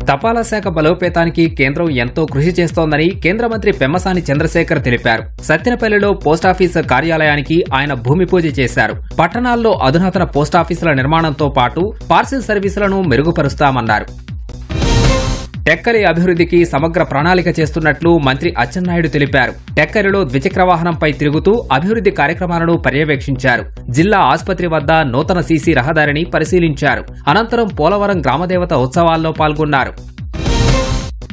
తపాలా శాఖ బలోపేతానికి కేంద్రం ఎంతో కృషి చేస్తోందని కేంద్ర మంత్రి పెమ్మసాని చంద్రశేఖర్ తెలిపారు. సత్తెనపల్లిలో పోస్టాఫీసు కార్యాలయానికి ఆయన భూమి పూజ చేశారు. పట్టణాల్లో అధునాతన పోస్టాఫీసుల నిర్మాణంతో పాటు పార్సిల్ సర్వీసులను మెరుగుపరుస్తామన్నారు. టెక్కలి అభివృద్ధికి సమగ్ర ప్రణాళిక చేస్తున్నట్లు మంత్రి అచ్చెన్నాయుడు తెలిపారు. టెక్కలిలో ద్విచక్ర వాహనంపై తిరుగుతూ అభివృద్ధి కార్యక్రమాలను పర్యవేక్షించారు. జిల్లా ఆసుపత్రి వద్ద నూతన సీసీ రహదారిని పరిశీలించారు. అనంతరం పోలవరం గ్రామదేవత ఉత్సవాల్లో పాల్గొన్నారు.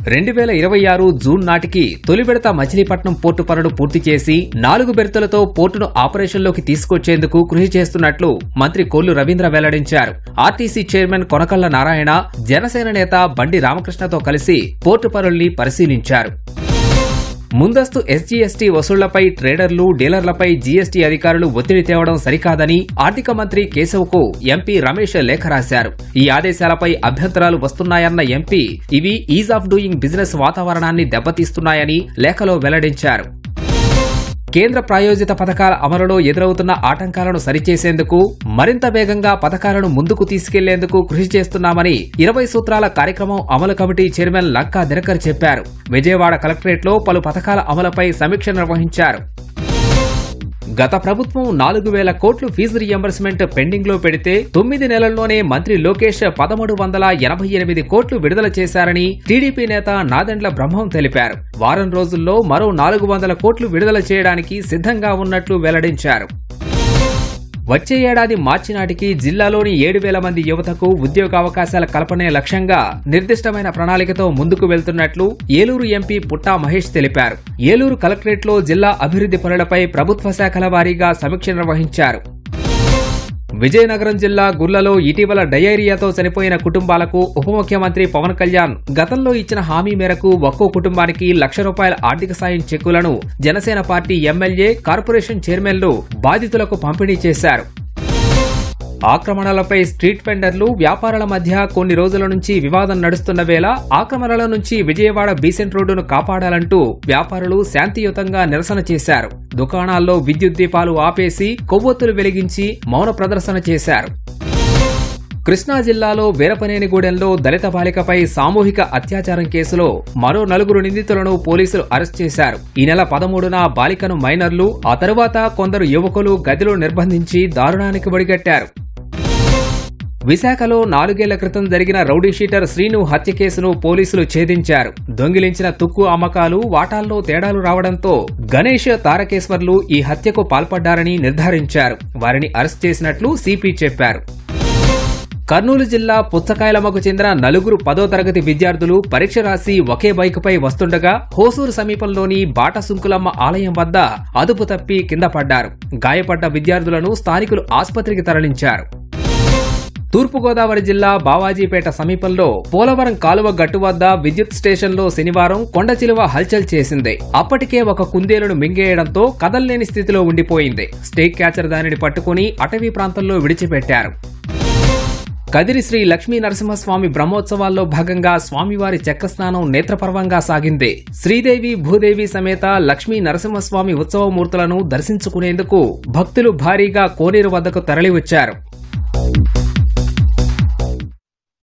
2026 జూన్ నాటికి తొలి విడత మచిలీపట్నం పోర్టు పనులు పూర్తి చేసి 4 బెర్తులతో పోర్టును ఆపరేషన్లోకి తీసుకొచ్చేందుకు కృషి చేస్తున్నట్లు మంత్రి కొల్లు రవీంద్ర వెల్లడించారు. ఆర్టీసీ చైర్మన్ కొనకళ్ల నారాయణ, జనసేన నేత బండి రామకృష్ణతో కలిసి పోర్టు పనుల్ని పరిశీలించారు. ముందస్తు ఎస్జీఎస్టీ వసూళ్లపై ట్రేడర్లు, డీలర్లపై జీఎస్టీ అధికారులు ఒత్తిడి తేవడం సరికాదని ఆర్థిక మంత్రి కేశవ్కు ఎంపీ రమేష్ లేఖ రాశారు. ఈ ఆదేశాలపై అభ్యంతరాలు వస్తున్నాయన్న ఎంపీ ఇవి ఈజ్ ఆఫ్ డూయింగ్ బిజినెస్ వాతావరణాన్ని దెబ్బతీస్తున్నాయని లేఖలో వెల్లడించారు. కేంద్ర ప్రాయోజిత పథకాల అమలులో ఎదురవుతున్న ఆటంకాలను సరిచేసేందుకు మరింత వేగంగా పథకాలను ముందుకు తీసుకెళ్లేందుకు కృషి చేస్తున్నామని 20 సూత్రాల కార్యక్రమం అమలు కమిటీ చైర్మన్ లంకా దినకర్ చెప్పారు. విజయవాడ కలెక్టరేట్లో పలు పథకాల అమలుపై సమీక్ష నిర్వహించారు. గత ప్రభుత్వం 4,000 కోట్లు ఫీజు రీయింబర్స్మెంట్ పెండింగ్ లో పెడితే 9 నెలల్లోనే మంత్రి లోకేష్ 1,388 కోట్లు విడుదల చేశారని టీడీపీ నేత నాదెండ్ల బ్రహ్మం తెలిపారు. వారం రోజుల్లో మరో 400 కోట్లు విడుదల చేయడానికి సిద్ధంగా ఉన్నట్లు వెల్లడించారు. వచ్చే ఏడాది మార్చి నాటికి జిల్లాలోని 7,000 మంది యువతకు ఉద్యోగావకాశాల కల్పనే లక్ష్యంగా నిర్దిష్టమైన ప్రణాళికతో ముందుకు వెళ్తున్నట్లు ఏలూరు ఎంపీ పుట్టా మహేష్ తెలిపారు. ఏలూరు కలెక్టరేట్లో జిల్లా అభివృద్ధి పనులపై ప్రభుత్వ శాఖల వారీగా సమీక్ష నిర్వహించారు. విజయనగరం జిల్లా గుర్లలో ఇటీవల డయేరియాతో చనిపోయిన కుటుంబాలకు ఉప ముఖ్యమంత్రి పవన్ కళ్యాణ్ గతంలో ఇచ్చిన హామీ మేరకు ఒక్కో కుటుంబానికి ₹1,00,000 ఆర్థిక సాయం చెక్కులను జనసేన పార్టీ ఎమ్మెల్యే, కార్పొరేషన్ చైర్మన్లు బాధితులకు పంపిణీ చేశారు. ఆక్రమణలపై స్ట్రీట్ వెండర్లు, వ్యాపారుల మధ్య కొన్ని రోజుల నుంచి వివాదం నడుస్తున్న వేళ ఆక్రమణల నుంచి విజయవాడ బీసెంట్ రోడ్డును కాపాడాలంటూ వ్యాపారులు శాంతియుతంగా నిరసన చేశారు. దుకాణాల్లో విద్యుత్ దీపాలు ఆపేసి కొవ్వొత్తులు వెలిగించి మౌన ప్రదర్శన చేశారు. కృష్ణా జిల్లాలో వీరపనేనిగూడెంలో దళిత బాలికపై సామూహిక అత్యాచారం కేసులో మరో 4 నిందితులను పోలీసులు అరెస్ట్ చేశారు. ఈ నెల 13న బాలికను మైనర్లు, ఆ తరువాత కొందరు యువకులు గదిలో నిర్బంధించి దారుణానికి ఒడిగట్టారు. విశాఖలో 4 ఏళ్ల క్రితం జరిగిన రౌడీ షీటర్ శ్రీను హత్య కేసును పోలీసులు ఛేదించారు. దొంగిలించిన తుక్కు అమ్మకాలు, వాటాల్లో తేడాలు రావడంతో గణేష్, తారకేశ్వర్లు ఈ హత్యకు పాల్పడ్డారని నిర్ధారించారు. వారిని అరెస్ట్ చేసినట్లు సిపి చెప్పారు. కర్నూలు జిల్లా పుచ్చకాయలమ్మకు చెందిన 4 10వ తరగతి విద్యార్థులు పరీక్ష రాసి ఒకే బైకుపై వస్తుండగా హోసూరు సమీపంలోని బాటసుంకులమ్మ ఆలయం వద్ద అదుపు తప్పి కింద పడ్డారు. గాయపడ్డ విద్యార్థులను స్థానికులు ఆసుపత్రికి తరలించారు. తూర్పుగోదావరి జిల్లా బావాజీపేట సమీపంలో పోలవరం కాలువ గట్టు వద్ద విద్యుత్ స్టేషన్లో శనివారం కొండచిలువ హల్చల్ చేసింది. అప్పటికే ఒక కుందేలును మింగేయడంతో కదల్లేని స్థితిలో ఉండిపోయింది. స్టేక్ క్యాచర్ దానిని పట్టుకుని అటవీ ప్రాంతంలో విడిచిపెట్టారు. కదిరి శ్రీ లక్ష్మీ నరసింహస్వామి బ్రహ్మోత్సవాల్లో భాగంగా స్వామివారి చక్రస్నానం నేత్రపర్వంగా సాగింది. శ్రీదేవి, భూదేవి సమేత లక్ష్మీ నరసింహస్వామి ఉత్సవమూర్తులను దర్శించుకునేందుకు భక్తులు భారీగా కోనేరు వద్దకు తరలివచ్చారు.